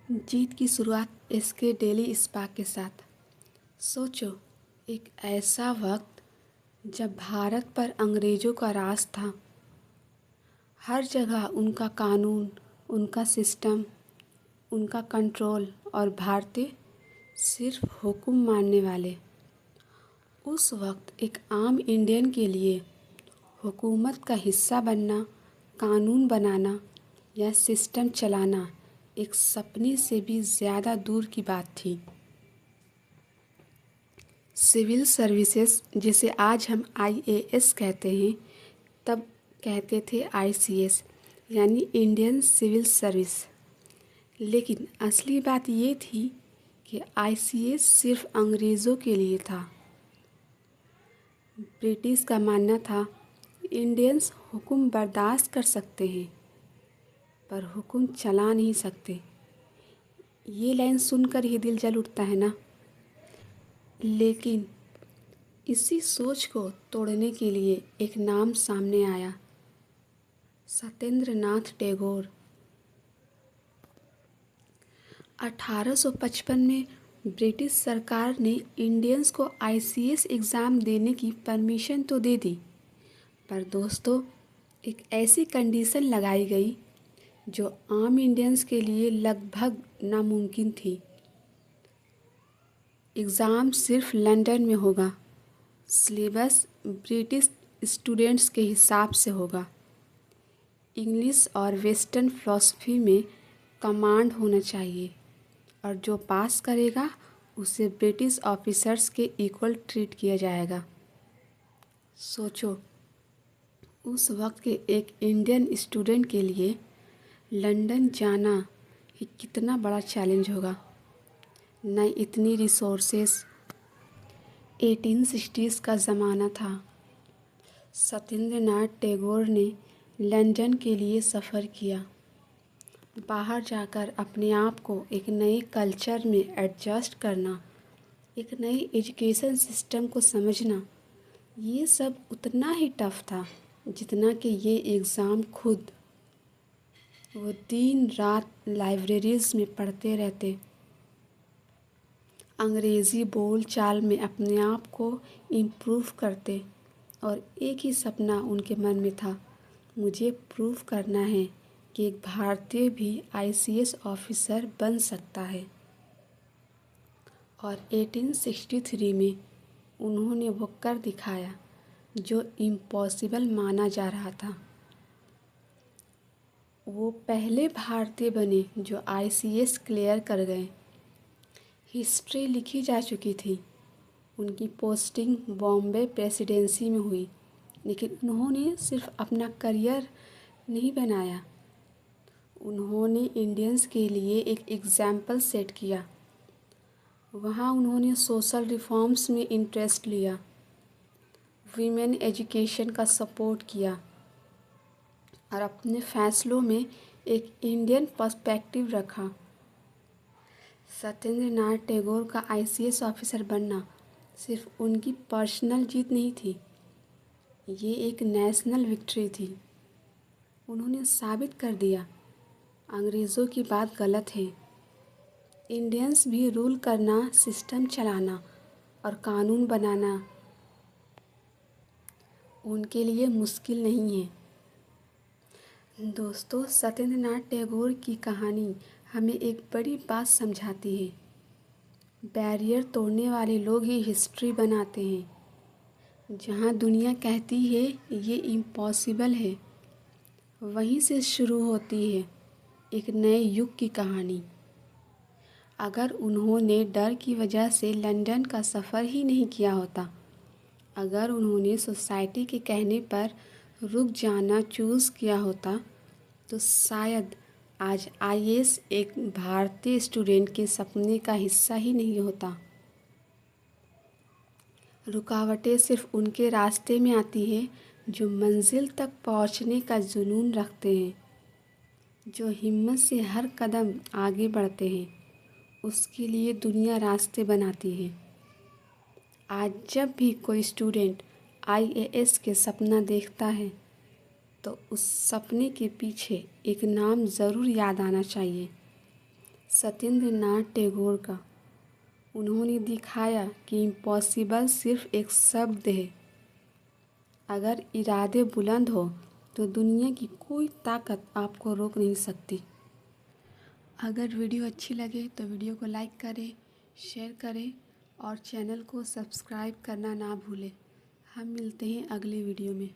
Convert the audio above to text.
जीत की शुरुआत इसके डेली स्पा के साथ। सोचो, एक ऐसा वक्त जब भारत पर अंग्रेज़ों का राज था। हर जगह उनका कानून, उनका सिस्टम, उनका कंट्रोल और भारतीय सिर्फ हुक्म मानने वाले। उस वक्त एक आम इंडियन के लिए हुकूमत का हिस्सा बनना, कानून बनाना या सिस्टम चलाना एक सपने से भी ज़्यादा दूर की बात थी। सिविल सर्विसेज, जिसे आज हम आईएएस कहते हैं, तब कहते थे आईसीएस, यानी इंडियन सिविल सर्विस। लेकिन असली बात ये थी कि आईसीएस सिर्फ अंग्रेज़ों के लिए था। ब्रिटिश का मानना था इंडियंस हुक्म बर्दाश्त कर सकते हैं पर हुक्म चला नहीं सकते। ये लाइन सुनकर ही दिल जल उठता है ना। लेकिन इसी सोच को तोड़ने के लिए एक नाम सामने आया, सत्येंद्र नाथ टैगोर। 1855 में ब्रिटिश सरकार ने इंडियंस को आईसीएस एग्ज़ाम देने की परमिशन तो दे दी, पर दोस्तों, एक ऐसी कंडीशन लगाई गई जो आम इंडियंस के लिए लगभग नामुमकिन थी। एग्ज़ाम सिर्फ लंदन में होगा, सिलेबस ब्रिटिश स्टूडेंट्स के हिसाब से होगा, इंग्लिश और वेस्टर्न फ़िलॉसफी में कमांड होना चाहिए और जो पास करेगा उसे ब्रिटिश ऑफिसर्स के इक्वल ट्रीट किया जाएगा। सोचो, उस वक्त के एक इंडियन स्टूडेंट के लिए लंदन जाना ही कितना बड़ा चैलेंज होगा। न इतनी रिसोर्सेस। 1860s का ज़माना था। सत्येंद्र नाथ टैगोर ने लंदन के लिए सफ़र किया। बाहर जाकर अपने आप को एक नए कल्चर में एडजस्ट करना, एक नई एजुकेशन सिस्टम को समझना, ये सब उतना ही टफ था जितना कि ये एग्ज़ाम खुद। वो दिन रात लाइब्रेरीज़ में पढ़ते रहते, अंग्रेज़ी बोल चाल में अपने आप को इम्प्रूव करते और एक ही सपना उनके मन में था, मुझे प्रूव करना है कि एक भारतीय भी आईसीएस ऑफिसर बन सकता है। और 1863 में उन्होंने वो कर दिखाया जो इम्पॉसिबल माना जा रहा था। वो पहले भारतीय बने जो आईसीएस क्लियर कर गए। हिस्ट्री लिखी जा चुकी थी। उनकी पोस्टिंग बॉम्बे प्रेसिडेंसी में हुई, लेकिन उन्होंने सिर्फ अपना करियर नहीं बनाया, उन्होंने इंडियंस के लिए एक एग्ज़ाम्पल सेट किया। वहाँ उन्होंने सोशल रिफॉर्म्स में इंटरेस्ट लिया, वीमेन एजुकेशन का सपोर्ट किया और अपने फैसलों में एक इंडियन पर्सपेक्टिव रखा। सत्येंद्र नाथ टैगोर का आईसीएस ऑफिसर बनना सिर्फ उनकी पर्सनल जीत नहीं थी, ये एक नेशनल विक्ट्री थी। उन्होंने साबित कर दिया अंग्रेज़ों की बात गलत है। इंडियंस भी रूल करना, सिस्टम चलाना और कानून बनाना उनके लिए मुश्किल नहीं है। दोस्तों, सत्येंद्र नाथ टैगोर की कहानी हमें एक बड़ी बात समझाती है। बैरियर तोड़ने वाले लोग ही हिस्ट्री बनाते हैं। जहाँ दुनिया कहती है ये इम्पॉसिबल है, वहीं से शुरू होती है एक नए युग की कहानी। अगर उन्होंने डर की वजह से लंदन का सफ़र ही नहीं किया होता, अगर उन्होंने सोसाइटी के कहने पर रुक जाना चूज़ किया होता, तो शायद आज आईएएस एक भारतीय स्टूडेंट के सपने का हिस्सा ही नहीं होता। रुकावटें सिर्फ उनके रास्ते में आती हैं जो मंजिल तक पहुंचने का जुनून रखते हैं, जो हिम्मत से हर कदम आगे बढ़ते हैं। उसके लिए दुनिया रास्ते बनाती है। आज जब भी कोई स्टूडेंट आईएएस के सपना देखता है तो उस सपने के पीछे एक नाम ज़रूर याद आना चाहिए, सत्येंद्रनाथ टैगोर का। उन्होंने दिखाया कि इम्पॉसिबल सिर्फ एक शब्द है। अगर इरादे बुलंद हो तो दुनिया की कोई ताकत आपको रोक नहीं सकती। अगर वीडियो अच्छी लगे तो वीडियो को लाइक करें, शेयर करें और चैनल को सब्सक्राइब करना ना भूलें। हम मिलते हैं अगले वीडियो में।